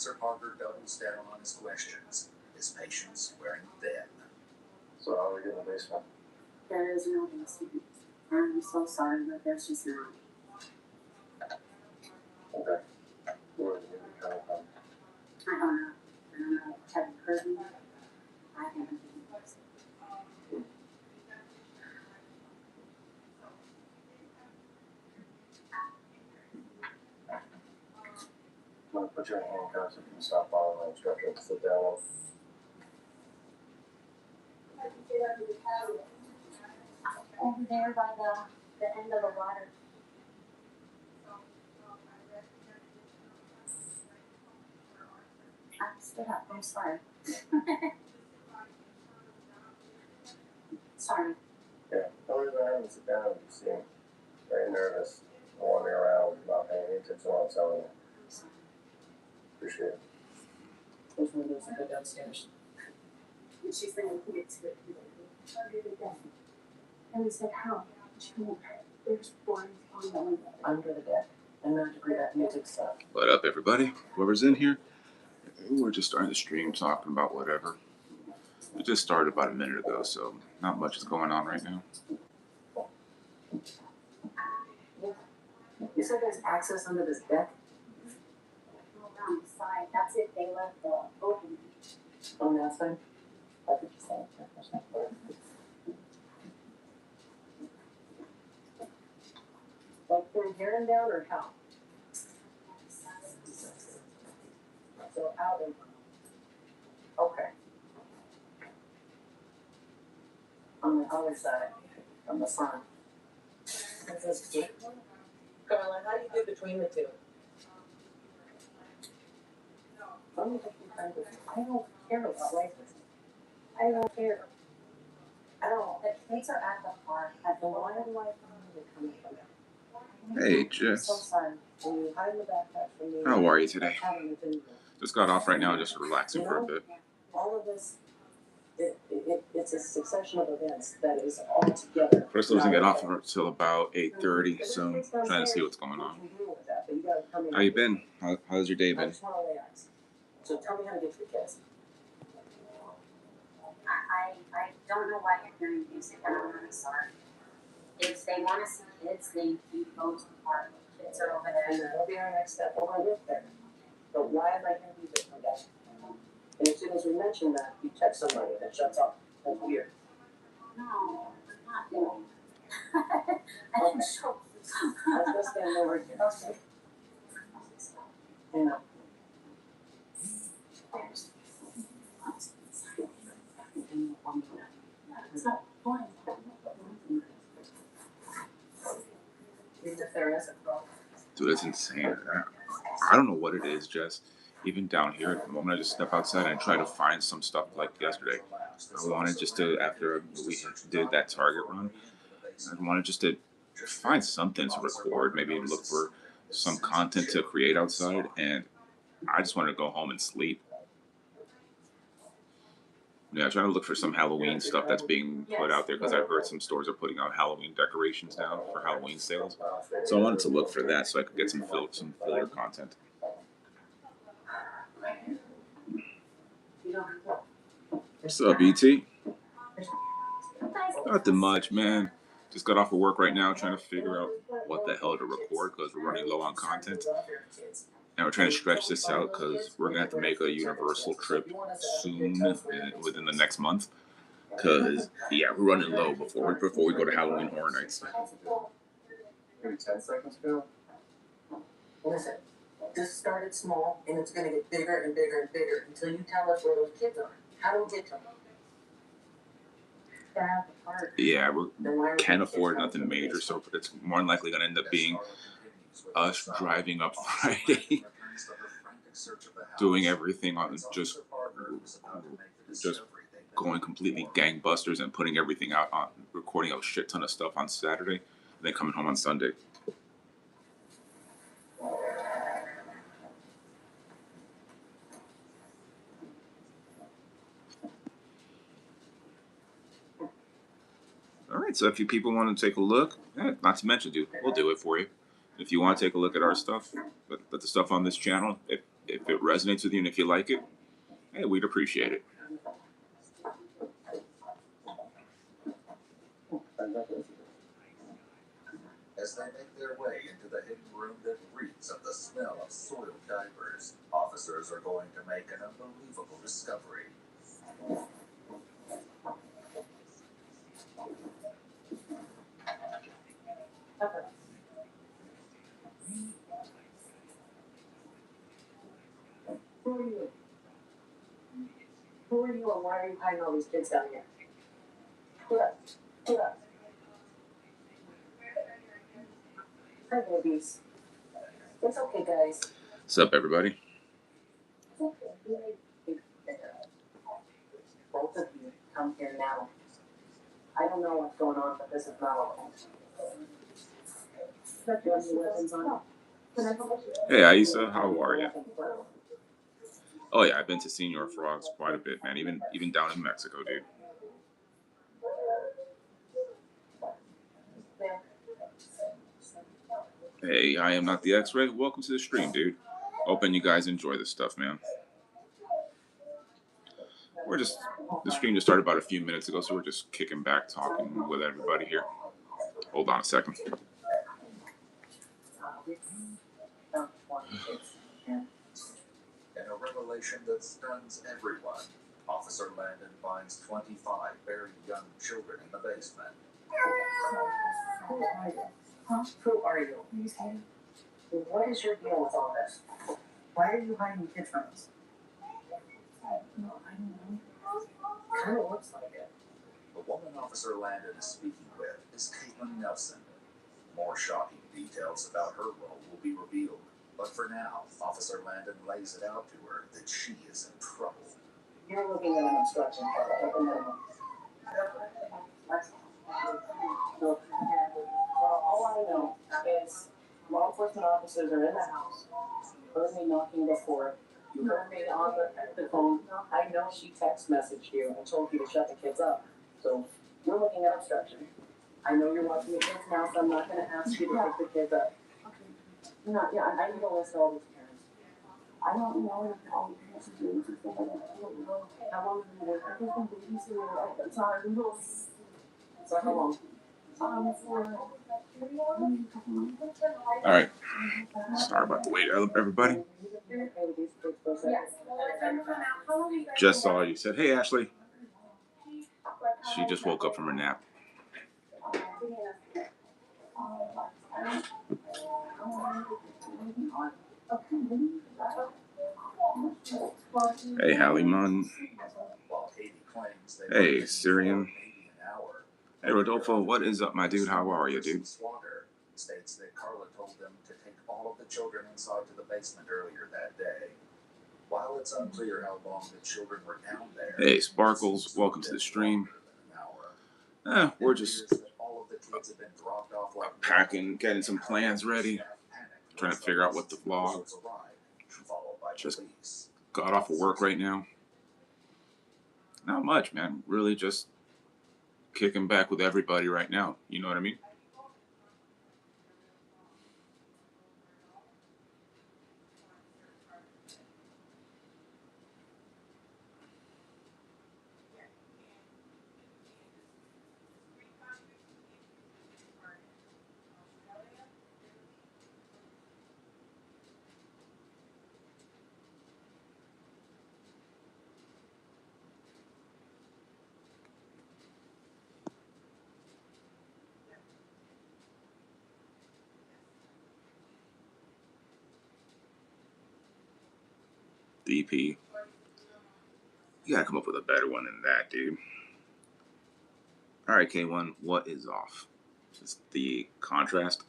Sir Parker doubles down on his questions, his patience wearing thin. So how are we getting the basement? There is no basement. I'm so sorry, but there's just not. Okay. Where are the new coming from? I don't know. Have you heard me? I haven't been I'm gonna put you in handcuffs if you can stop following my instructions. Sit down. over there by the end of the water. I stood up. I'm sorry. Sorry. Yeah. Don't even have to sit down. You seem very nervous. Wandering around, not paying any attention to what I'm telling you. Appreciate it. Those windows that go downstairs. And she's saying, "Who gets to it? Under the deck." And we said, "How?" She went, "There's blinds on the window." Under the deck. And not to that music stuff. What up, everybody? Whoever's in here, we're just starting the stream talking about whatever. It just started about a minute ago, so not much is going on right now. You said there's access under this deck? Around the side. That's it. They left the opening. On that side? That's what you're saying. Like from here and down or how? So out and okay. On the other side, from the front. Is this gate? Carla, how do you do between the two? I don't care about license. I don't care. I don't. The kids are at the park. At the one in my family coming from it. Hey, I'm so Jess. sorry. When you hide in the backpack from me. How are you today? Having been Just got off right now, just relaxing for a bit. all of this, it's a succession of events that is all together. First, I wasn't get off until about 8:30, so I'm trying to see what's going on. How you been? How's your day been? So tell me how to get to the kids. I don't know why you're hearing music, and I'm really sorry. If they want to see kids, then you go to the park. Kids are over And there. that'll be our next step. Well, I live there. But why am I hearing music from that? And as soon as we mention that, you text somebody and it shuts off. That's weird. No, I'm not doing it. I can show you. Let's go stand over here. Okay. You know. It's not fun. If there is a problem. Dude, it's insane. I don't know what it is, Jess. Even down here, at the moment I just step outside and try to find some stuff like yesterday. I wanted just to, after we did that Target run, I wanted just to find something to record, maybe look for some content to create outside, and I just wanted to go home and sleep. Yeah, I'm trying to look for some Halloween stuff that's being put out there because I've heard some stores are putting out Halloween decorations now for Halloween sales. So I wanted to look for that so I could get some filler content. What's up, BT? Nothing much, man. Just got off of work right now trying to figure out what the hell to record because we're running low on content. And we're trying to stretch this out because we're going to have to make a Universal trip soon, within the next month. Because, yeah, we're running low before we go to Halloween Horror Nights. Maybe 10 seconds ago? Listen, this started small and it's going to get bigger and bigger and bigger until you tell us where those kids are. How do we get to them? They're at the park. Yeah, we can't afford nothing major, so it's more than likely going to end up being us driving up Friday, doing everything on just going completely gangbusters and putting everything out on recording a shit ton of stuff on Saturday, and then coming home on Sunday. All right, so if you people want to take a look, not to mention, dude, we'll do it for you. If you want to take a look at our stuff, but the stuff on this channel, if if it resonates with you and if you like it, hey, we'd appreciate it. As they make their way into the hidden room that reeks of the smell of soiled diapers, officers are going to make an unbelievable discovery. Who are you? Who are you and why are you hiding all these kids down here? Get up. Get up. Hi, babies. It's okay, guys. What's up, everybody? It's okay. Both of you come here now. I don't know what's going on, but this is not okay. Do you have any weapons on? Hey, Aisa, how are you? Oh yeah, I've been to Senor Frogs quite a bit, man. Even down in Mexico, dude. Hey, I am not the X-Ray. Welcome to the stream, dude. Hoping you guys enjoy this stuff, man. The stream just started about a few minutes ago, so we're just kicking back, talking with everybody here. Hold on a second. In a revelation that stuns everyone, Officer Landon finds 25 very young children in the basement. Who are you? Huh? Who are you? What is your deal with all this? Why are you hiding kids from us? No, I don't know. Kind of looks like it. The woman Officer Landon is speaking with is Caitlin Nelson. More shocking details about her role will be revealed, but for now, Officer Landon lays it out to her that she is in trouble. You're looking at an obstruction charge at the minimum. Look, well, all I know is law enforcement officers are in the house. Heard me knocking before. You heard me on the phone. I know she text messaged you and told you to shut the kids up. So you're looking at obstruction. I know you're watching the kids now, so I'm not going to ask you to pick the kids up. Okay. No, yeah, I need to list all these parents. I don't know if all the parents are doing this stuff. I don't know. How long have you been I working? just been babysitting at the time. So how long? For maybe a couple months. All right. Sorry about the wait, everybody. Yes. Just saw you. Said, hey, Ashley. She just woke up from her nap. Hey, Hallie Munn. While Katie claims they Hey, were Syrian. $80 an hour, Hey, Rodolfo, what is up, my dude? How are you, dude? Swatter states that Carla told them to take all of the children inside to the basement earlier that day. While it's unclear how long the children were down there, Hey, Sparkles, welcome to the stream. We're just packing, getting some plans ready, trying to figure out what to vlog. Just got off of work right now. Not much, man. Really just kicking back with everybody right now. You know what I mean? DP. You gotta come up with a better one than that, dude. Alright, K1, what is off? It's the contrast.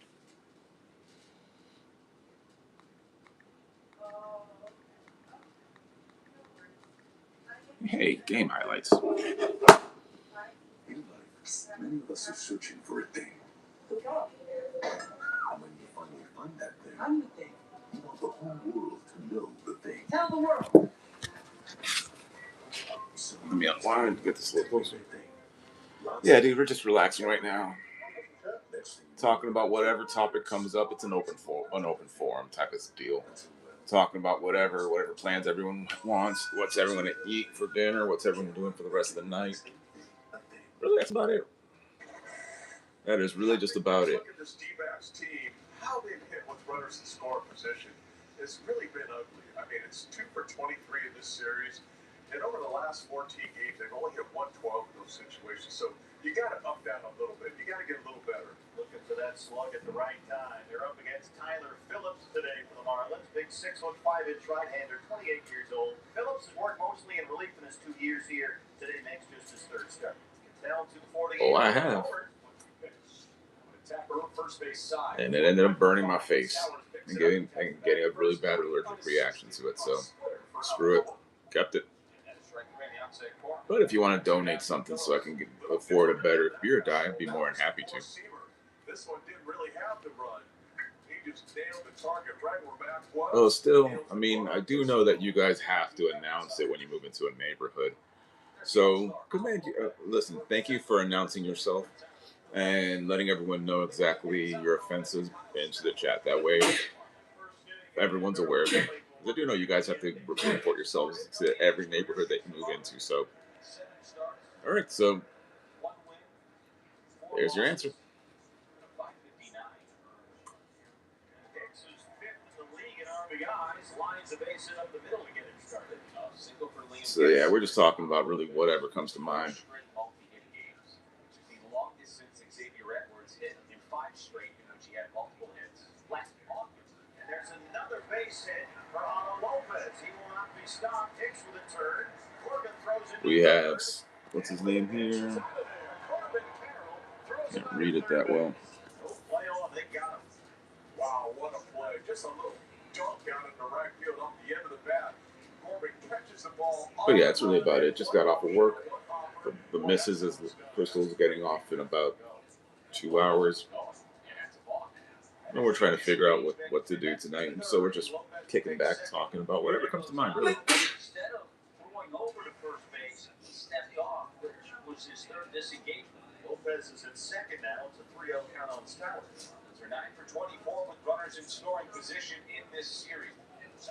Hey, game highlights. Many of us are searching for a thing. And when you finally find that thing, I'm the thing. you want the whole world to know the thing. Tell the world. So Let me unwind to get this a little closer. Yeah, dude, we're just relaxing right now. Talking about whatever topic comes up. It's an open forum type of deal. talking about whatever plans everyone wants, what's everyone gonna eat for dinner, what's everyone doing for the rest of the night. Really, that's about it. That is really just about it. Look at this D-backs team. How they've hit with runners in score position has really been ugly. I mean, it's 2 for 23 in this series, and over the last 14 games, they've only hit 112 in those situations. So you got to up that a little bit. You got to get a little better. Looking for that slug at the right time. They're up against Tyler Phillips today for the Marlins. Big 6'5" right-hander, 28 years old. Phillips has worked mostly in relief in his 2 years here. Today makes just his third start. Down 240. Oh, I have. And it ended up burning my face and getting a really bad allergic reaction to it. So screw it, kept it. But if you want to donate something so I can afford a better beer diet, I'd be more than happy to. This one didn't really have the run. He just nailed the target right where Matt was. Well, still, I mean, I do know that you guys have to announce it when you move into a neighborhood. So, commend you. Listen, thank you for announcing yourself and letting everyone know exactly your offenses into the chat. That way, everyone's aware of it. I do know you guys have to report yourselves to every neighborhood that you move into. So, all right. So, there's your answer. So yeah, we're just talking about really whatever comes to mind. We have, what's his name here? Can't read it that well. Wow, what a play. Just a little dunk out in the right field off the end of the bat. Corbin catches the ball. But yeah, that's really about it. Just got off of work. The missus is Crystal's getting off in about 2 hours. And we're trying to figure out what to do tonight. So we're just kicking back, talking about whatever comes to mind, really. Instead of throwing over to first base, he stepped off, which was his third disengagement. Lopez is at second now. It's a 3-0 count on Stowers. They're 9 for 24 with runners in scoring position in this series.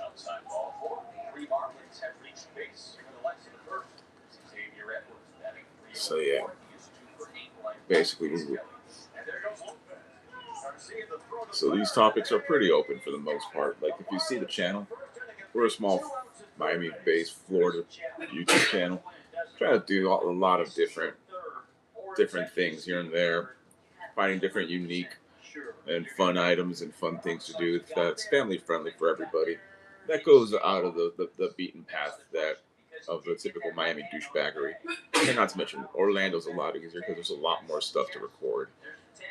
Outside ball 4. 3 Marlins have reached base for the last of the first. Xavier Edwards batting 3-0. So yeah, He is 2 for 8. basically, And there goes Lopez. so these topics are pretty open for the most part. Like if you see the channel, we're a small Miami-based Florida YouTube channel. Try to do a lot of different things here and there, finding different unique and fun items and fun things to do that's family friendly for everybody. That goes out of the beaten path of the typical Miami douchebaggery. And not to mention Orlando's a lot easier because there's a lot more stuff to record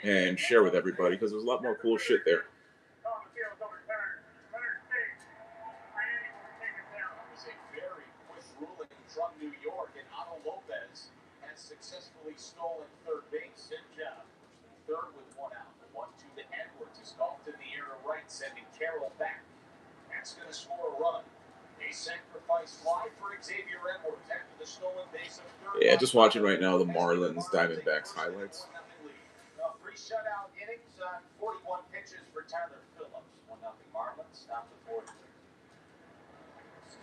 and share with everybody because there's a lot more cool shit there. From New York, and Otto Lopez has successfully stolen third base. Good job. Third with 1 out. The 1-2 to Edwards is golfed in the air to right, sending Carroll back. That's going to score a run. A sacrifice fly for Xavier Edwards after the stolen base of third. Yeah, just watching right now the Marlins Diamondbacks highlights. 3 shutout innings on 41 pitches for Tyler Phillips. 1-0 Marlins. Stop the 4th.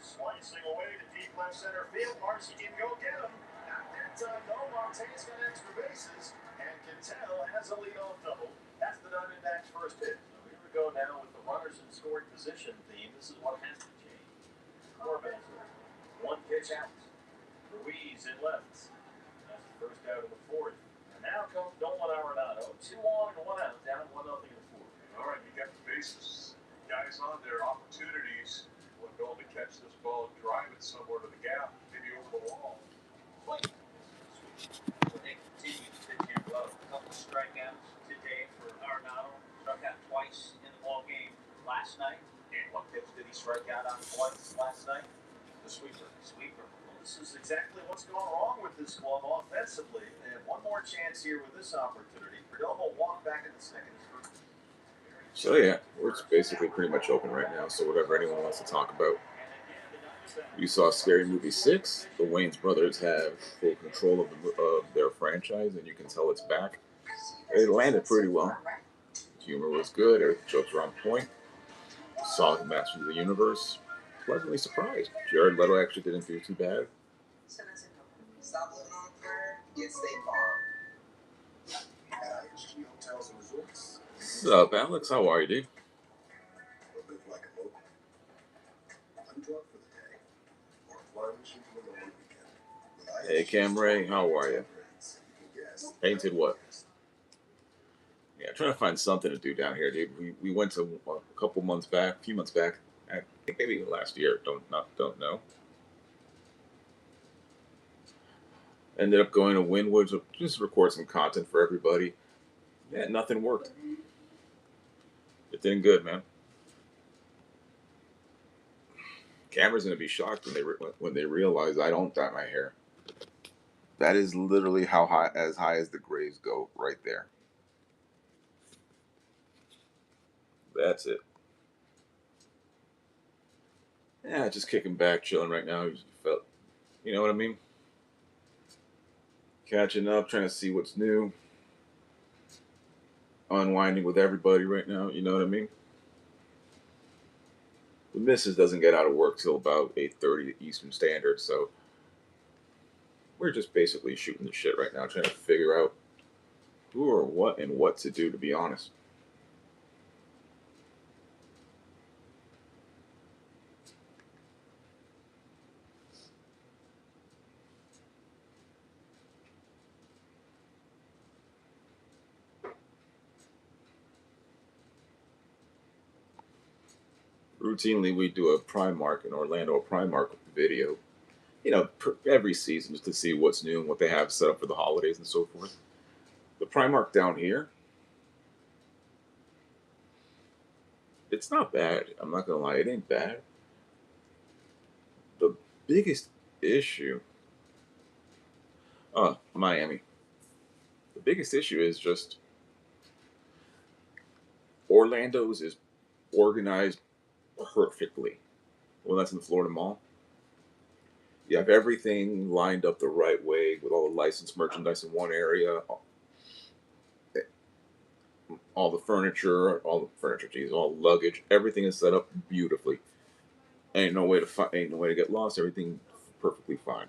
Slicing away to deep left center field. Marcy can go get him. Not that time, though. Monte's got extra bases. And Quintel has a leadoff double. That's the Diamondbacks' first hit. So here we go now with the runners in scoring position theme. This is what has to change. Corbin, 1 pitch out. Ruiz in left. That's the first out of the 4th. And now comes Nolan Arenado. 2 on and 1 out. Down 1-0 in the 4th. All right, you got the bases. Guys on their opportunities. One goal to catch this ball and drive it somewhere to the gap, maybe over the wall. So they continue to pitch here well. A couple of strikeouts today for Arenado. Struck out twice in the ball game last night. And what pitch did he strike out on twice last night? The sweeper. Well, this is exactly what's going wrong with this club offensively. They have one more chance here with this opportunity. Perdomo walked back in the second. So yeah, we're basically pretty much open right now. So whatever anyone wants to talk about. You saw Scary Movie 6. The Wayans brothers have full control of their franchise, and you can tell it's back. It landed pretty well. Humor was good. Jokes were on point. saw the Masters of the Universe. Pleasantly surprised. Jared Leto actually didn't do too bad. Stop living on a prayer, get State Farm. At IHG Hotels and Resorts, What's up, Alex? How are you, dude? or live like a local. Undrug for the day, or plunge into a long weekend. With Hey, IHG Cam Ray, how are you? upgrades, you can guess. Painted what? Yeah, trying to find something to do down here, dude. We went to a couple months back, a few months back. I think maybe last year. Don't know. Ended up going to Wynwood to just record some content for everybody. Yeah, nothing worked. It didn't good, man. Camera's gonna be shocked when they realize I don't dye my hair. That is literally how high as the grays go, right there. That's it. Yeah, just kicking back, chilling right now. Felt, you know what I mean? Catching up, trying to see what's new. Unwinding with everybody right now, you know what I mean? The missus doesn't get out of work till about 8:30 Eastern Standard, so we're just basically shooting the shit right now, trying to figure out who or what and what to do, to be honest. Routinely, we do a Primark in Orlando, a Primark video, you know, every season just to see what's new and what they have set up for the holidays and so forth. The Primark down here, it's not bad. I'm not gonna lie, it ain't bad. The biggest issue, Miami. The biggest issue is just Orlando's is organized perfectly. Well, that's in the Florida Mall. You have everything lined up the right way with all the licensed merchandise in one area, all the furniture, geez, all the luggage, everything is set up beautifully. Ain't no way to get lost. Everything perfectly fine.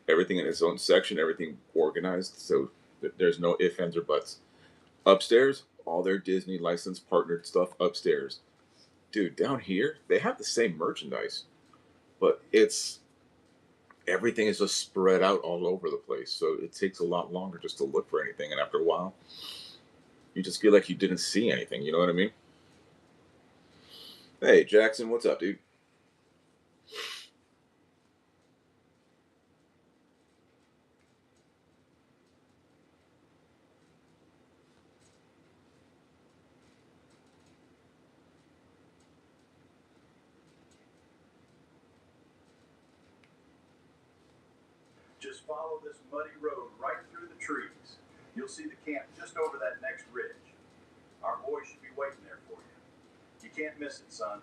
Everything in its own section. Everything organized. So there's no ifs, ands, or buts. Upstairs, all their Disney licensed partnered stuff upstairs. Dude, down here they have the same merchandise, but everything is just spread out all over the place. So it takes a lot longer just to look for anything, and after a while, you just feel like you didn't see anything. You know what I mean? Hey, Jackson, what's up, dude? Just follow this muddy road right through the trees. You'll see the camp just over that next ridge. Our boys should be waiting there for you. You can't miss it, son.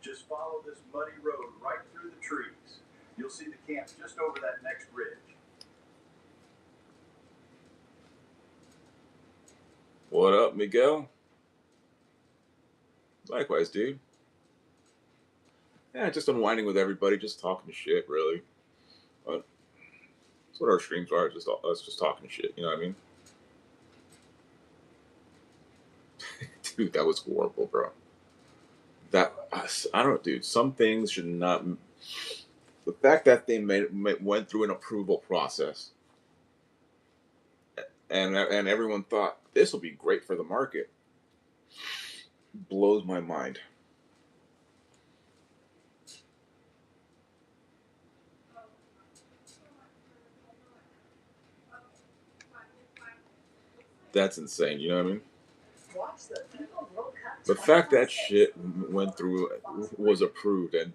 Just follow this muddy road right through the trees. You'll see the camp just over that next ridge. What up, Miguel? Likewise, dude. Yeah, just unwinding with everybody, just talking shit, really. That's what our streams are, just us just talking shit, you know what I mean? Dude, that was horrible, bro. I don't know, dude. Some things should not. The fact that they went through an approval process, and everyone thought this will be great for the market, blows my mind. That's insane. You know what I mean? The fact that shit was approved and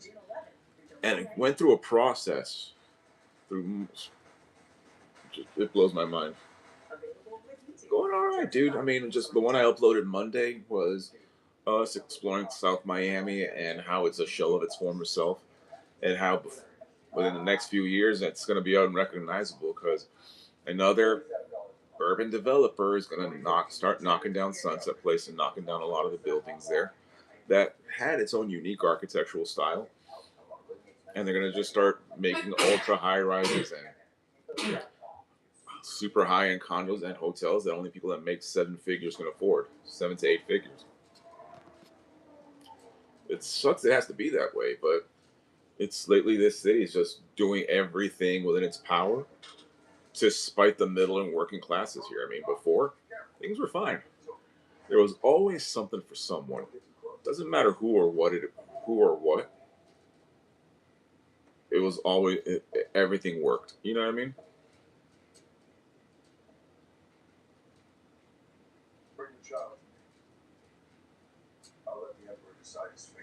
it went through a process it blows my mind. Going all right, dude. I mean, just the one I uploaded Monday was us exploring South Miami and how it's a shell of its former self, and how within the next few years that's going to be unrecognizable because Another urban developer is going to start knocking down Sunset Place and knocking down a lot of the buildings there that had its own unique architectural style, and they're going to just start making ultra high rises and super high end condos and hotels that only people that make seven figures can afford, 7 to 8 figures. It sucks. It has to be that way, but it's lately this city is just doing everything within its power to spite the middle and working classes here. I mean, before things were fine. There was always something for someone. Doesn't matter who or what. It was always everything worked. You know what I mean? Bring the child. I'll let the Emperor decide his fate.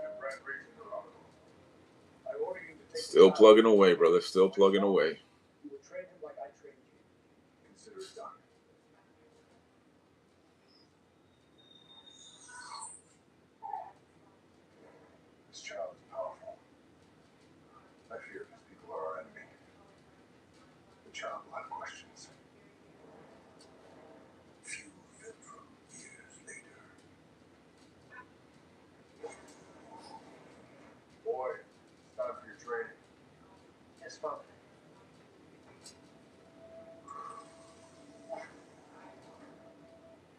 And Brad Reed in Toronto. I order you to take Still plugging away, brother. Still plugging away. You will train him like I trained you. Consider it done. This child is powerful. I fear these people are our enemy. The child will have questions. Few veteran years later. Boy, it's time for your training. Yes, Father.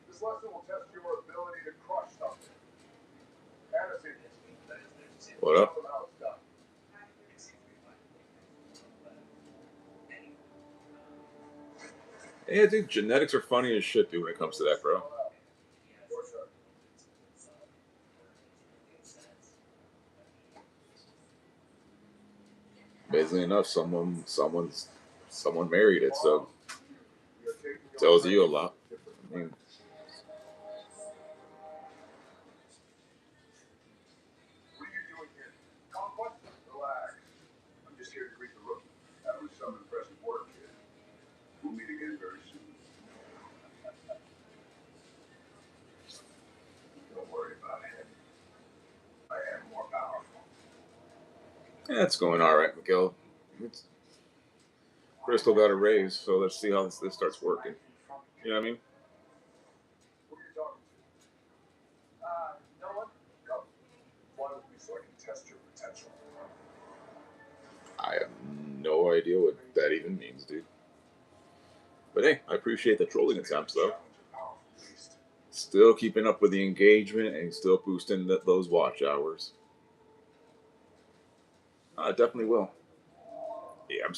This lesson will test your ability to crush something. Fantasy. What up? Tell them how it's done. Yeah, dude, genetics are funny as shit, dude, when it comes to that, bro. Your turn. Amazingly enough, someone married it, so You're taking your tells you a training lot. differently. I mean, What are you doing here? Conquest? Relax. I'm just here to greet the rookie. That was some impressive work, kid. We'll meet again very soon. Don't worry about him. I am more powerful. yeah, it's going all right, Miguel. It's, Crystal got a raise, so let's see how this starts working. You know what I mean? Who are you talking to? No one. Come. Fly with me so I can test your potential. I have no idea what that even means, dude. But hey, I appreciate the trolling attempts, though. Challenge a powerful beast. Still keeping up with the engagement and still boosting those watch hours. I definitely will. Yeah, I'm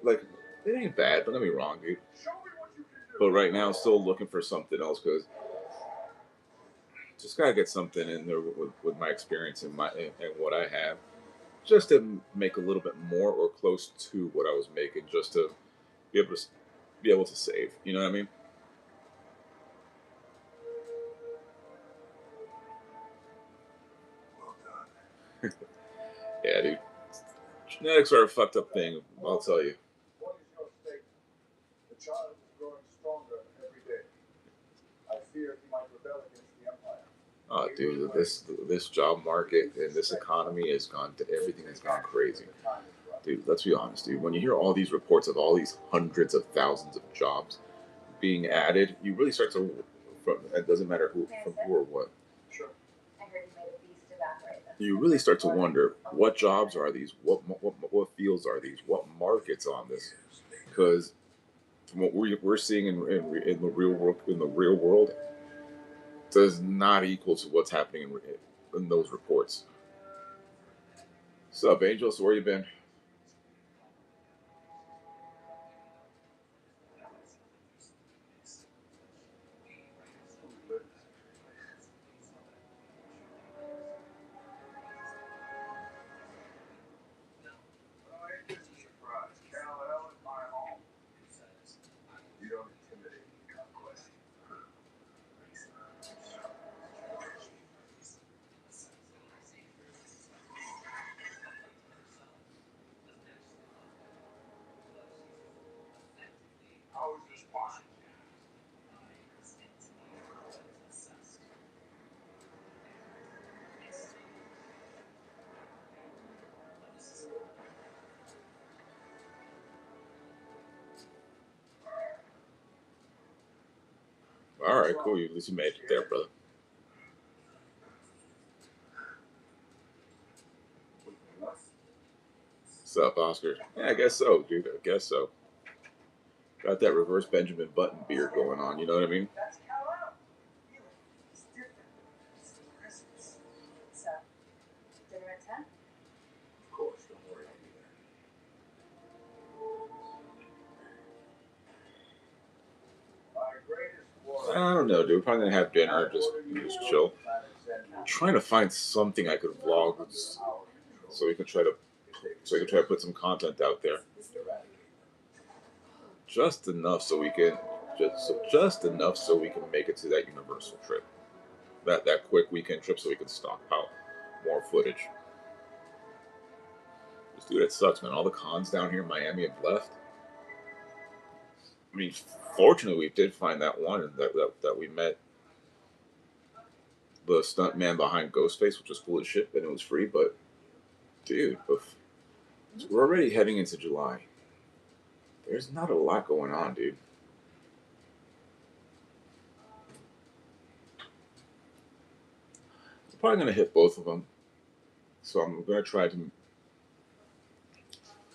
like, it ain't bad, don't get me wrong, dude. Show me what you can do. But right now, I'm still looking for something else because just gotta get something in there with my experience and and what I have, just to make a little bit more or close to what I was making, just to be able to save. You know what I mean? Well done. Yeah, dude. Genetics are a fucked up thing. I'll tell you. What is your stake? The child is growing stronger every day. I fear he might rebel against the Empire. Oh, dude, this job market and this economy has gone. Everything has gone crazy. Dude, let's be honest, dude. When you hear all these reports of all these hundreds of thousands of jobs being added, you really start to. It doesn't matter from who or what. Sure. I heard you made a beast evaporate. You really start to wonder what jobs are these, what fields are these, what markets on this, because from what we're seeing in the real world does not equal to what's happening in those reports. What's up, Angel? So where you been? Well, ain't this a surprise? Cal-El in my home. You don't intimidate me, Conquest. All right, cool. At least you made it there, brother. What's up, Oscar? Yeah, I guess so, dude. I guess so. Got that reverse Benjamin Button beard going on. You know what I mean? So, dinner at 10? Of course, don't worry, I'll be there. I don't know, dude. Probably gonna have dinner, just chill. Trying to find something I could vlog, so we can try to put some content out there. Just enough so we can just enough so we can make it to that Universal trip. That quick weekend trip so we can stockpile more footage. Just dude, it sucks, man. All the cons down here in Miami have left. I mean, fortunately, we did find that one that we met the stunt man behind Ghostface, which was cool as shit, and it was free. But dude, we're already heading into July. There's not a lot going on, dude. I'm probably gonna hit both of them. So I'm gonna try to,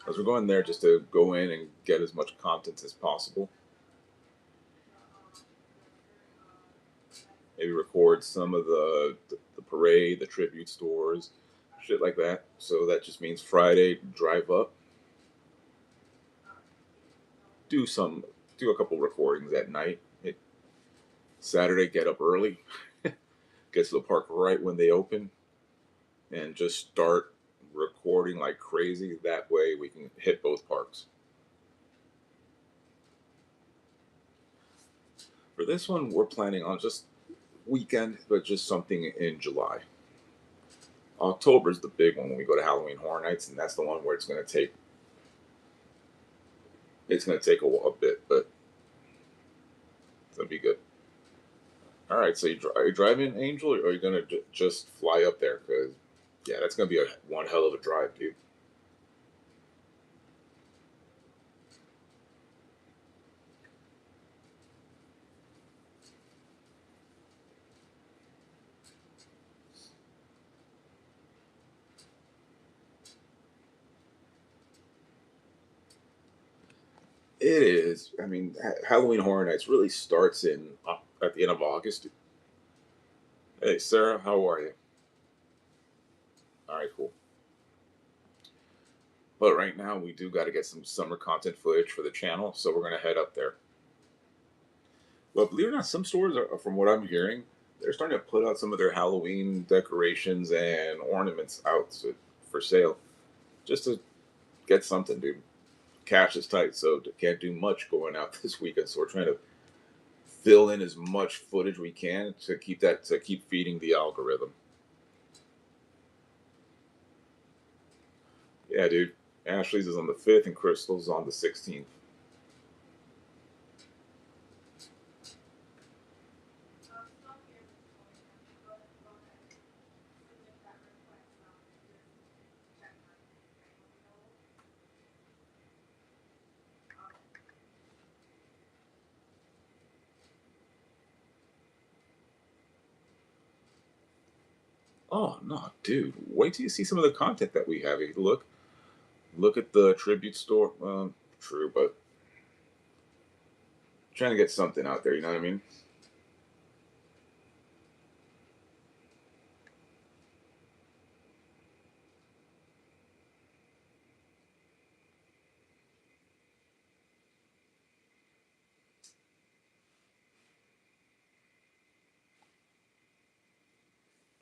as we're going there, just to go in and get as much content as possible. Maybe record some of the parade, the tribute stores, shit like that. So that just means Friday, drive up, do a couple recordings at night. Saturday, get up early, get to the park right when they open, and just start recording like crazy. That way we can hit both parks. For this one, we're planning on just weekend, but just something in July. October is the big one when we go to Halloween Horror Nights, and that's the one where it's going to take a bit, but it's going to be good. All right, so are you driving, Angel, or are you going to just fly up there? Because, yeah, that's going to be one hell of a drive, dude. It is. I mean, Halloween Horror Nights really starts at the end of August. Hey, Sarah, how are you? All right, cool. But right now, we do got to get some summer content footage for the channel, so we're going to head up there. But believe it or not, some stores, from what I'm hearing, they're starting to put out some of their Halloween decorations and ornaments out for sale, just to get something, dude. Cash is tight, so can't do much going out this weekend. So we're trying to fill in as much footage we can to keep feeding the algorithm. Yeah, dude. Ashley's is on the 5th and Crystal's on the 16th. Oh no, dude! Wait till you see some of the content that we have. Look at the tribute store. True, but trying to get something out there. You know what I mean?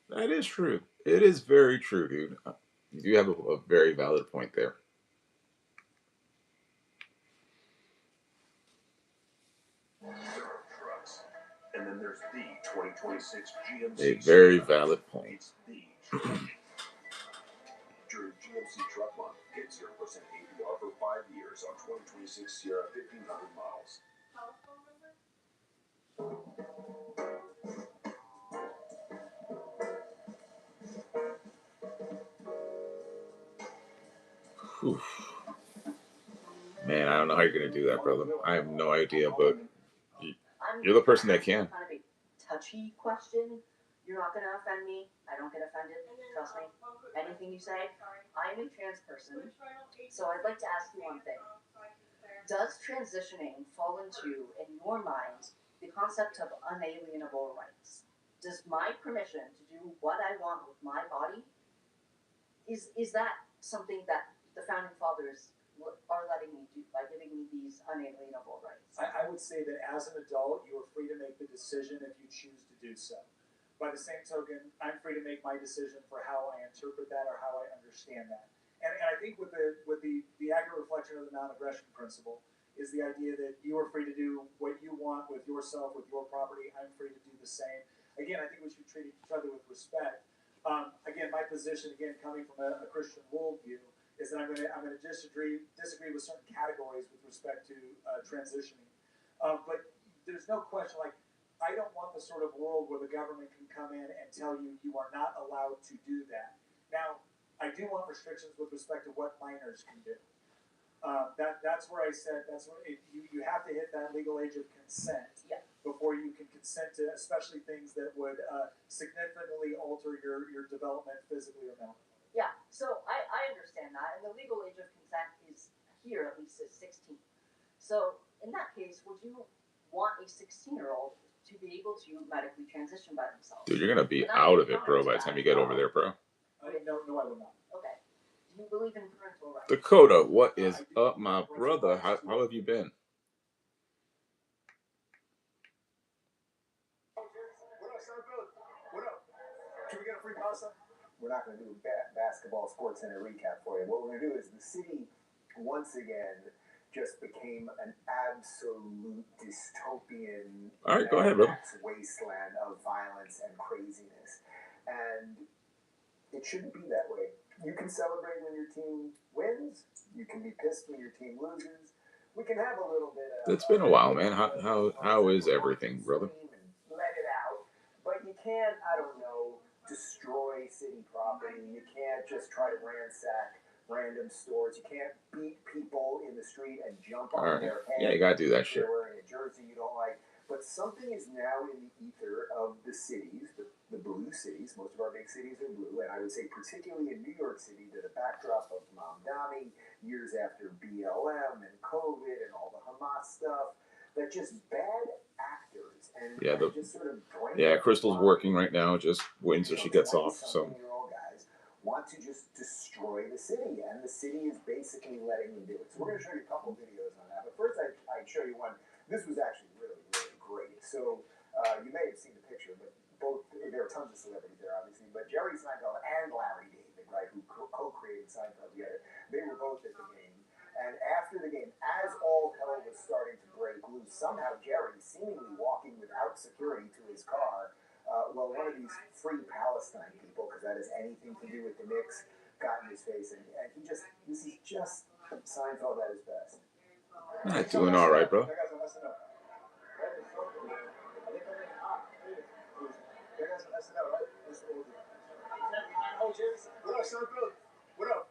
That is true. It is very true, dude. You do have a very valid point there. Trucks. And then there's the 2026 GMC. A very valid point. It's the during GMC Truck Month, get 0% APR for 5 years on 2026 Sierra 1500 models. Whew. Man, I don't know how you're gonna do that, brother. I have no idea, but You're the person that can. Kind of a touchy question. You're not gonna offend me. I don't get offended. Trust me. Anything you say. I'm a trans person, so I'd like to ask you one thing. Does transitioning fall into, in your mind, the concept of unalienable rights? Does my permission to do what I want with my body, is that something that the founding fathers are letting me do by giving me these unalienable rights? I would say that as an adult, you are free to make the decision if you choose to do so. By the same token, I'm free to make my decision for how I interpret that or how I understand that. And I think with the accurate reflection of the non-aggression principle is the idea that you are free to do what you want with yourself, with your property. I'm free to do the same. Again, I think we should treat each other with respect. Again, my position, coming from a Christian worldview, is that I'm going to disagree with certain categories with respect to transitioning. But there's no question, like, I don't want the sort of world where the government can come in and tell you you are not allowed to do that. Now, I do want restrictions with respect to what minors can do. That's where I said you have to hit that legal age of consent before you can consent to, especially things that would significantly alter your development physically or mentally. Yeah, so I understand that, and the legal age of consent is here at least is 16. So in that case, would you want a 16-year-old to be able to medically transition by themselves? Dude, you're gonna be out of it, bro, by the time you get over there, bro. No, I will not. Okay. Do you believe in parental rights? Dakota, what is up, my brother? How have you been? What up, Seinfeld? What up? Can we get a free pasta? We're not going to do a basketball sports center recap for you. What we're going to do is the city, once again, just became an absolute dystopian, All right, go ahead, brother. Wasteland of violence and craziness. And it shouldn't be that way. You can celebrate when your team wins. You can be pissed when your team loses. We can have a little bit of... It's been a while, man. How is everything, brother? Let it out. But you can't, I don't know, destroy city property. You can't just try to ransack random stores. You can't beat people in the street and jump on their head. Yeah, you gotta do that shit. They're wearing a jersey you don't like. But something is now in the ether of the cities, the blue cities. Most of our big cities are blue, and I would say particularly in New York City, to the backdrop of Mamdani, years after BLM and COVID and all the Hamas stuff, that just bad actors and just sort of Crystal's working right now, just waiting till she gets off. So guys want to just destroy the city, and the city is basically letting them do it. So we're going to show you a couple videos on that. But first, I'd show you one. This was actually really, really great. So you may have seen the picture, but there are tons of celebrities there, obviously. But Jerry Seinfeld and Larry David, right, who co-created Seinfeld together, they were both at the game. And after the game, as all hell was starting to break loose, somehow Jerry, seemingly walking without security to his car, one of these free Palestine people, because that has anything to do with the Knicks, got in his face. And this is just Seinfeld at his best. Doing all right, bro. Oh, James. What up, Seinfeld? What up?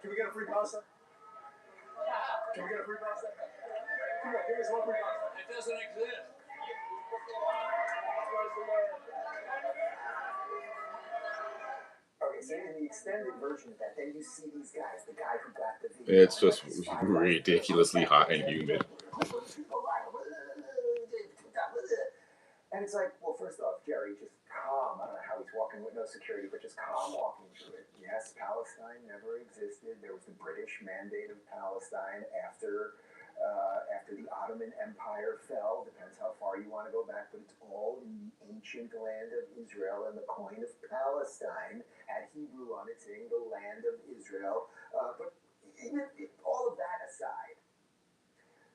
Can we get a free pasta? Can we get a free pasta? Come on, give us one free pasta. It doesn't exist. Okay, so in the extended version of that, then you see these guys, the guy who got the video. It's just ridiculously hot and humid. And it's like, well, first off, Jerry, just calm. I don't know how he's walking with no security, but just calm walking through it. Yes, Palestine never existed. There was the British Mandate of Palestine after the Ottoman Empire fell. Depends how far you want to go back, but it's all in the ancient land of Israel, and the coin of Palestine had Hebrew on it, saying the land of Israel. But even all of that aside,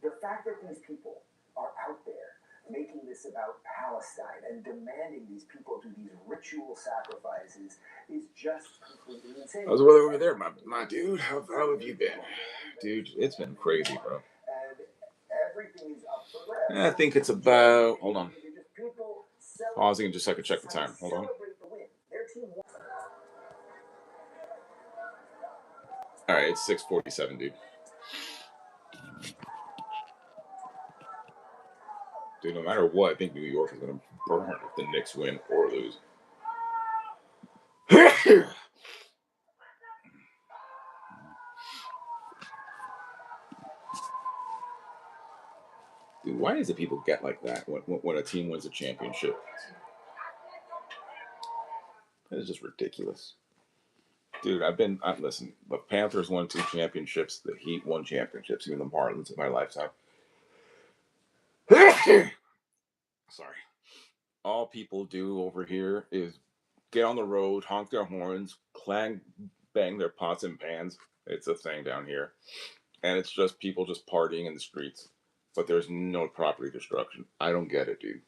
the fact that these people are out there making this about Palestine and demanding these people do these ritual sacrifices is just completely insane. How's the weather over there, my dude? How have you been? Dude, it's been crazy, bro. And everything is up for grabs. I think it's about... Hold on. Pausing just so I can check the time. Hold on. All right, it's 6:47, dude. Dude, no matter what, I think New York is gonna burn if the Knicks win or lose. Dude, why does it people get like that when a team wins a championship? It's just ridiculous. Dude, listen, the Panthers won 2 championships, the Heat won championships, even the Marlins in my lifetime. Sorry. All people do over here is get on the road, honk their horns, bang their pots and pans. It's a thing down here. And it's just people just partying in the streets. But there's no property destruction. I don't get it, dude.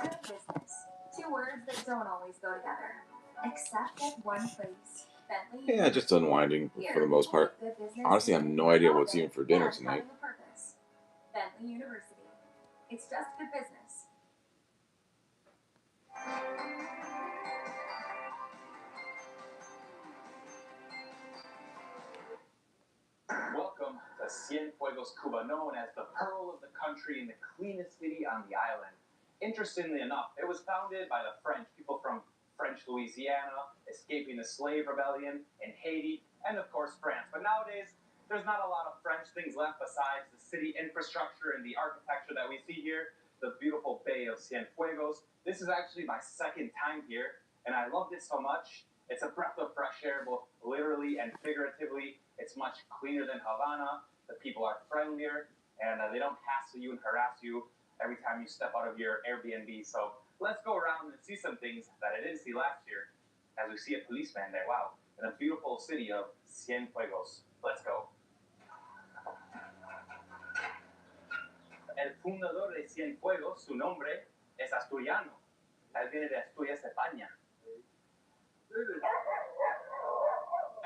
Good business. 2 words that don't always go together. Except at one place. Bentley. Yeah, just unwinding for the most part. Honestly, I have no idea what's even for dinner tonight. Bentley University. It's just good business. Welcome to Cienfuegos, Cuba, known as the pearl of the country and the cleanest city on the island. Interestingly enough, it was founded by the French, people from French Louisiana, escaping the slave rebellion in Haiti, and of course France. But nowadays, there's not a lot of French things left besides the city infrastructure and the architecture that we see here, the beautiful Bay of Cienfuegos. This is actually my second time here, and I loved it so much. It's a breath of fresh air, both literally and figuratively. It's much cleaner than Havana. The people are friendlier, and they don't hassle you and harass you every time you step out of your Airbnb. So let's go around and see some things that I didn't see last year, as we see a policeman there. Wow, in the beautiful city of Cienfuegos. Let's go. El fundador de Cienfuegos, su nombre es asturiano. Él viene de Asturias, España.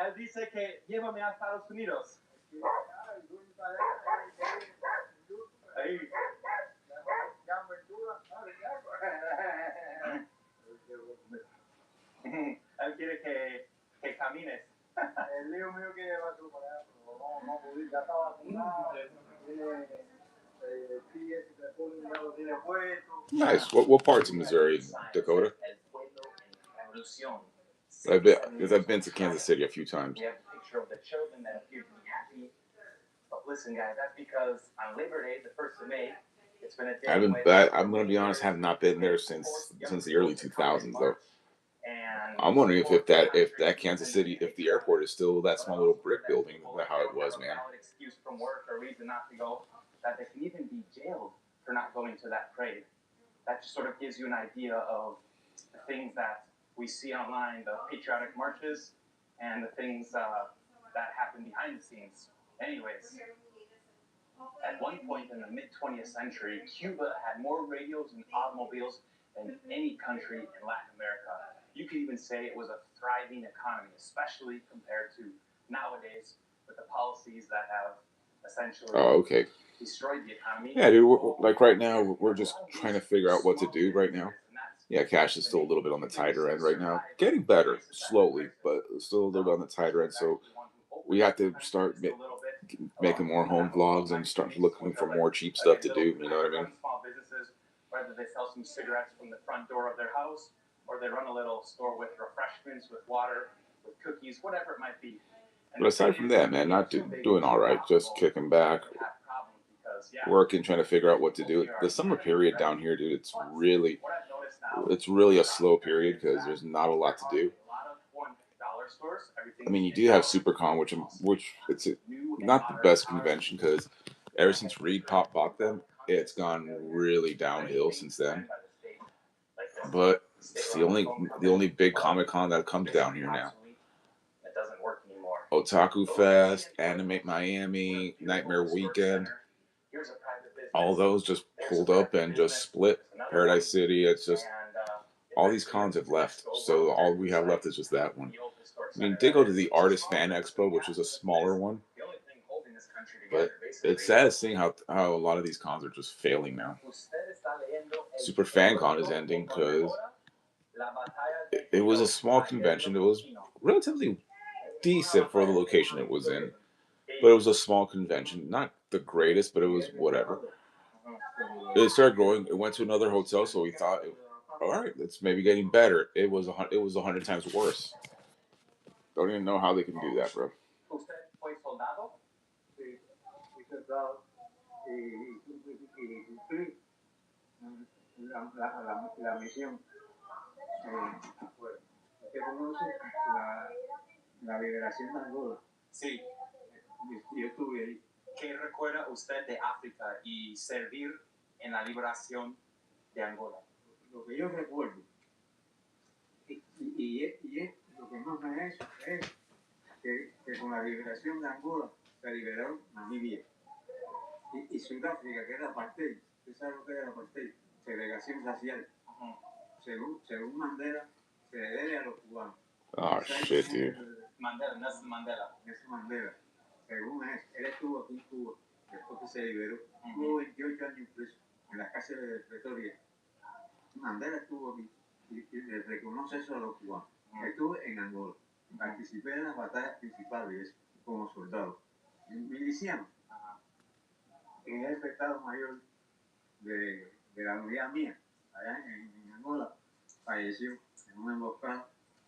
Él dice que llévame a Estados Unidos. Ahí. Él quiere que camines. El lío mío que va a superar, no pude, ya estaba Nice. What parts of Missouri, Dakota? I've been to Kansas City a few times. We have a picture of the children that appear to be happy. But listen, guys, that's because on Labor Day, the 1st of May, it's been a day. I'm gonna be honest, I have not been there since the early 2000s though. I'm wondering if that Kansas City, if the airport is still that small little brick building, how it was, man. An excuse from work or reason not to go, that they can even be jailed for not going to that parade. That just sort of gives you an idea of the things that we see online, the patriotic marches, and the things that happen behind the scenes. Anyways, at one point in the mid-20th century, Cuba had more radios and automobiles than any country in Latin America. You could even say it was a thriving economy, especially compared to nowadays with the policies that have essentially destroyed the economy. Yeah, dude, like right now, we're just trying to figure out what to do right now. Yeah, cash is still a little bit on the tighter end right now. Getting better, slowly, but still a little bit on the tighter end. So we have to start making more home vlogs and start looking for more cheap stuff to do. You know what I mean? Small businesses, whether they sell some cigarettes from the front door of their house, or they run a little store with refreshments, with water, with cookies, whatever it might be. But aside from that, man, not doing all right. Just kicking back, working, trying to figure out what to do. The summer period down here, dude, it's really a slow period because there's not a lot to do. I mean, you do have SuperCon, which it's not the best convention because ever since Reed Pop bought them, it's gone really downhill since then. But it's the only big Comic Con that comes down here now. Otaku Fest, Animate Miami, Nightmare Weekend, all those just pulled up and just split. Paradise City, it's just all these cons have left, so all we have left is just that one. I mean, did go to the Artist Fan Expo, which was a smaller one, but it's sad seeing how a lot of these cons are just failing now. Super Fan Con is ending because it was a small convention. It was relatively decent for the location it was in, but it was a small convention. Not the greatest, but it was whatever. It started growing. It went to another hotel, so we thought, all right, it's maybe getting better. It was 100 times worse. Don't even know how they can do that, bro. La misión. ¿Usted conoce la liberación de Angola? Sí, yo estuve ahí. ¿Qué recuerda usted de África y servir en la liberación de Angola? Lo que yo recuerdo, lo que más me es que con la liberación de Angola se liberó Namibia. Y Sudáfrica, que era apartheid, ¿usted sabe lo que era apartheid? Segregación racial. Según Mandela, se le debe a los cubanos. Oh, shit, dude. Mandela, Nelson Mandela. Nelson Mandela. Según él estuvo aquí en Cuba, después que se liberó. Estuvo 28 años preso en la cárcel de Pretoria. Mandela estuvo aquí y le reconoce eso a los cubanos. Estuve en Angola. Participé en las batallas principales como soldado. Miliciano. En el espectado mayor de la unidad mía, allá en Angola, falleció en una emboscada,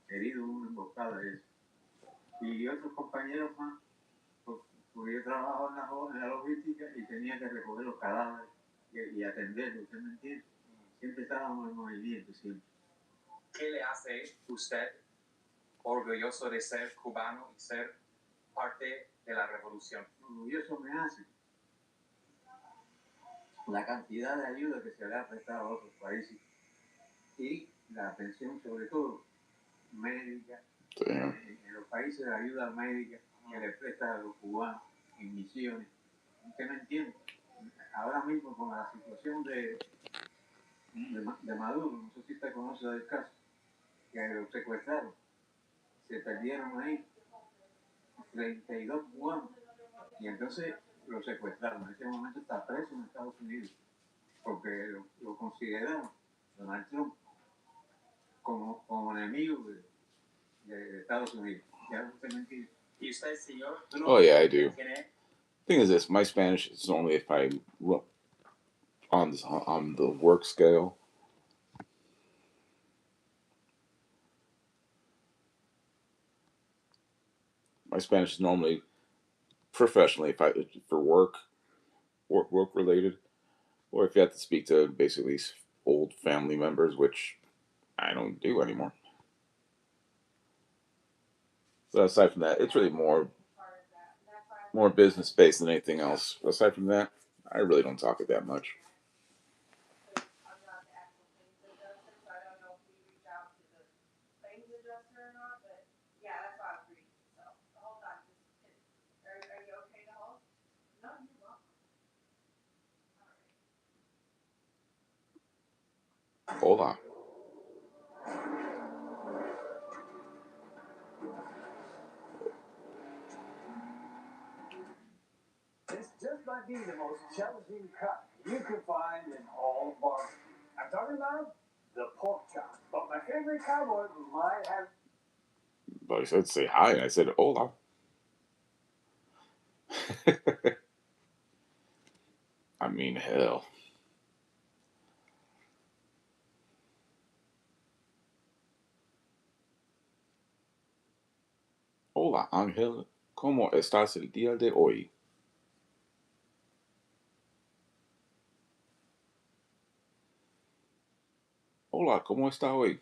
herido en una emboscada. Y otros compañeros más, porque yo trabajaba en la logística y tenía que recoger los cadáveres y atenderlos, ¿usted me entiende? Siempre estábamos en movimiento, siempre. ¿Qué le hace usted orgulloso de ser cubano y ser parte de la revolución? Orgulloso me hace la cantidad de ayuda que se le ha prestado a otros países y la atención, sobre todo médica, en los países de ayuda médica que le presta a los cubanos en misiones. ¿Usted me entiende? Ahora mismo con la situación de Maduro, no sé si usted conoce del caso, que lo secuestraron, se perdieron ahí 32 cubanos y entonces lo secuestraron. En ese momento está preso en Estados Unidos porque lo consideraron Donald Trump como enemigo de Estados Unidos. ¿Ya usted me entiende? ¿Y usted, señor? Oh yeah, I do. Thing is this, my Spanish is only if I on the work scale. My Spanish is normally professionally for work related, or if you have to speak to basically old family members, which I don't do anymore. So aside from that, it's really more business based than anything else. Aside from that, I really don't talk it that much. Hola. This just might be the most challenging cut you can find in all of barbecue. I'm talking about the pork chop. But my favorite cowboy might have. But I said say hi, and I said hola. I mean, hell. Hola, Ángel. ¿Cómo estás el día de hoy? Hola, ¿cómo está hoy?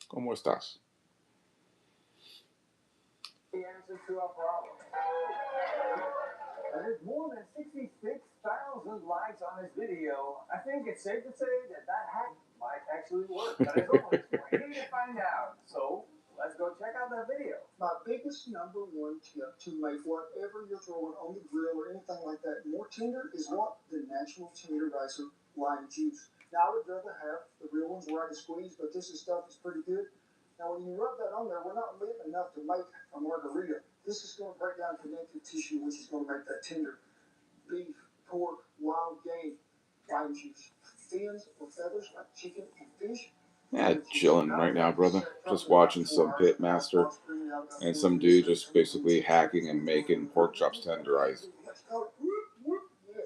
¿Cómo estás? The answer to our problem. There's more than 66,000 likes on this video. I think it's safe to say that hack might actually work. But as always, we're here to find out. So let's go check out that video. My biggest number one tip to make whatever you're throwing on the grill or anything like that more tender is what? The natural tenderizer lime juice. Now, I would rather have the real ones where I can squeeze, but this is stuff that's pretty good. Now, when you rub that on there, we're not leaving enough to make a margarita. This is going to break down connective tissue, which is going to make that tender beef, pork, wild game, lime juice, fins or feathers like chicken and fish. Yeah, chilling right now, brother. Just watching some pitmaster and some dude just basically hacking and making pork chops tenderized. Yes,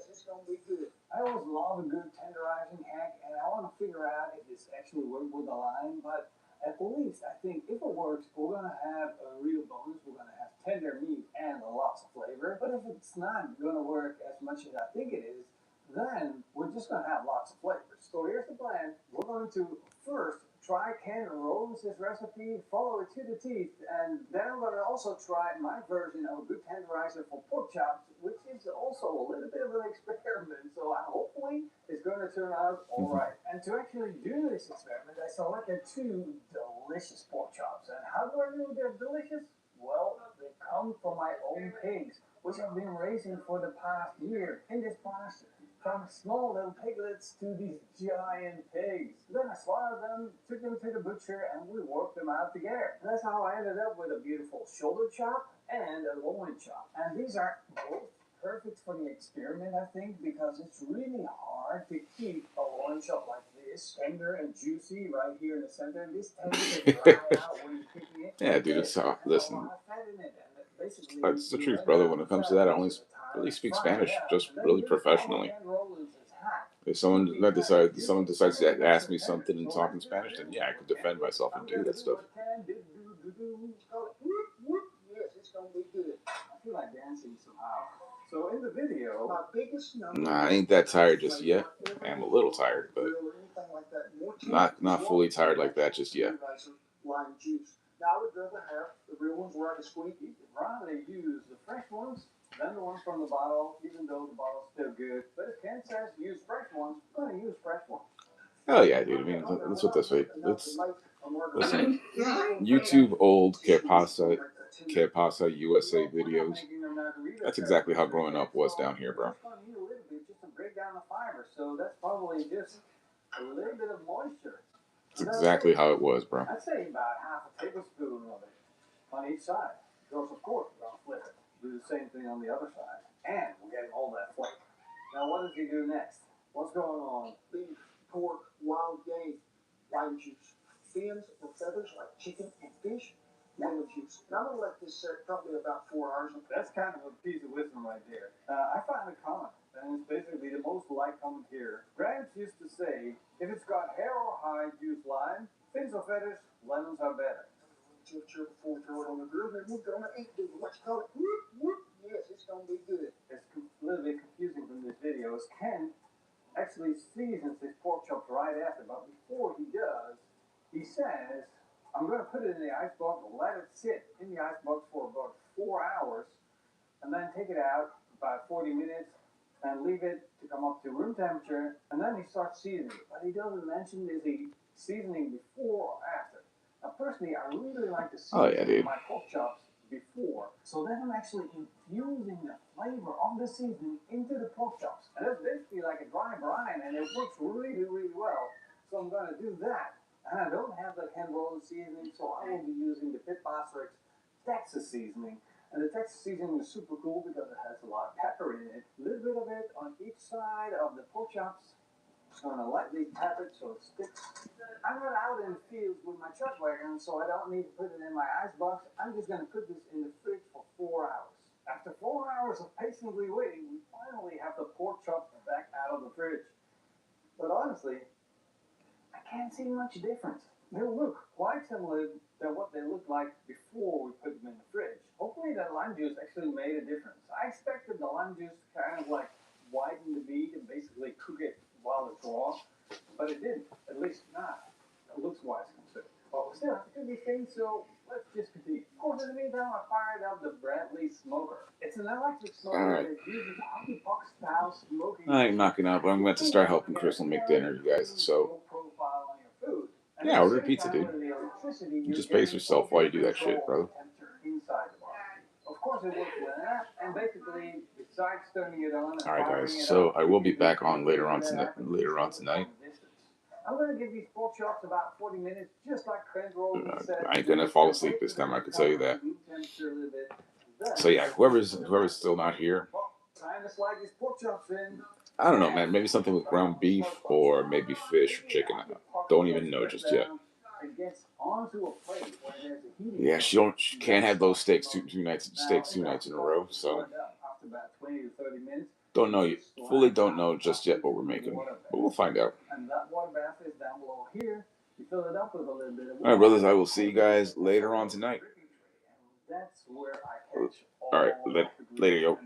it's going to be good. I always love a good tenderizing hack, and I want to figure out if this actually worked with the lime, but at least I think if it works, we're going to have a real bonus. We're going to have tender meat and lots of flavor. But if it's not going to work as much as I think it is, then we're just going to have lots of flavors. So here's the plan. We're going to first try Ken Rollins' recipe, follow it to the teeth, and then I'm going to also try my version of a good tenderizer for pork chops, which is also a little bit of an experiment, so hopefully it's going to turn out all right. And to actually do this experiment, I selected 2 delicious pork chops. And how do I know they're delicious? Well, they come from my own pigs, which I've been raising for the past year in this pasture. From small little piglets to these giant pigs. Then I slaughtered them, took them to the butcher, and we worked them out together. And that's how I ended up with a beautiful shoulder chop and a loin chop. And these are both perfect for the experiment, I think, because it's really hard to keep a loin chop like this, tender and juicy right here in the center. And this tender to dry out when you're picking it. Yeah, dude, it's listen. That's the truth, brother. When it comes to that, I only really speak Spanish, just really professionally. If someone decides to ask me something and talk in Spanish, then yeah, I could defend myself and do that stuff. Yes, it's going to be good. I feel like dancing somehow. So in the video, my biggest number. Nah, I ain't that tired just yet. I'm a little tired, but not fully tired like that just yet. Lime juice. Now, I would rather have the real ones where I can squeeze. You could rather use the fresh ones than the ones from the bottle, even though the bottle's still good. But if Ken says use fresh ones, I'm going to use fresh ones. Oh yeah, dude. I mean, let's put this way. Listen, YouTube old Que Pasa USA videos. That's exactly how growing up was down here, bro. Just to break down the fiber, so that's probably just a little bit of moisture. That's exactly how it was, bro. I'd say about half a tablespoon of it on each side. Girls, of course, we're gonna flip it. Do the same thing on the other side, and we're getting all that flavor. Now, what does he do next? What's going on? Beef, pork, wild game, lime juice, fins or feathers like chicken and fish, lemon juice. Now I'm gonna let this set probably about 4 hours. That's kind of a piece of wisdom right there. I found a comment, and it's basically the most liked comment here. Gramps used to say, if it's got hair or hide, use lime. Fins or feathers, lemons are better. Before we throw it on the grill, then we're gonna eat it. What you call it? Yes, it's gonna be good. It's a little bit confusing from this video. Ken actually seasons his pork chops right after, but before he does, he says, I'm going to put it in the icebox, let it sit in the icebox for about 4 hours, and then take it out about 40 minutes and leave it to come up to room temperature, and then he starts seasoning. But he doesn't mention is he seasoning before or after. Now, personally, I really like to season my pork chops before, so then I'm actually infusing the flavor of the seasoning into the pork chops. And it's basically like a dry brine, and it works really, really well. So I'm going to do that. And I don't have the Ken Rollins seasoning, so I will be using the Pitmaster Texas seasoning. And the Texas seasoning is super cool because it has a lot of pepper in it. A little bit of it on each side of the pork chops. I'm going to lightly tap it so it sticks. I'm not out in the fields with my chuck wagon, so I don't need to put it in my icebox. I'm just going to put this in the fridge for 4 hours. After 4 hours of patiently waiting, we finally have the pork chops back out of the fridge. But honestly, I can't see much difference. They look quite similar to what they looked like before we put them in the fridge. Hopefully that lime juice actually made a difference. I expected the lime juice to kind of like whiten the meat and basically cook it while it's raw, but it didn't, at least not looks-wise considered. But we still have to do these things, so let's just continue. Of course, in the meantime, I fired up the Bradley smoker. It's an electric smoker that uses hockey puck style smoking. I ain't knocking out, but I'm going to start helping Crystal make dinner, you guys. So, yeah, order pizza, dude. You just pace yourself while you do that shit, brother. Of course, it works with that, and basically, besides turning it on. All right, guys. So I will be back on later on tonight. give these pork chops about 40 minutes, just like Craig Rosen said. I ain't gonna fall asleep this time, I can tell you that. So yeah, whoever's still not here, Time to slide these pork chops in. I don't know, man. Maybe something with ground beef or maybe fish or chicken. I don't even know just yet. Yeah, she can't have those steaks two nights in a row. So don't know, fully don't know just yet what we're making, but we'll find out. And that water bath is down below here. You fill it up with a little bit of water. All right, brothers. I will see you guys later on tonight. That's where I catch All right, later, yo.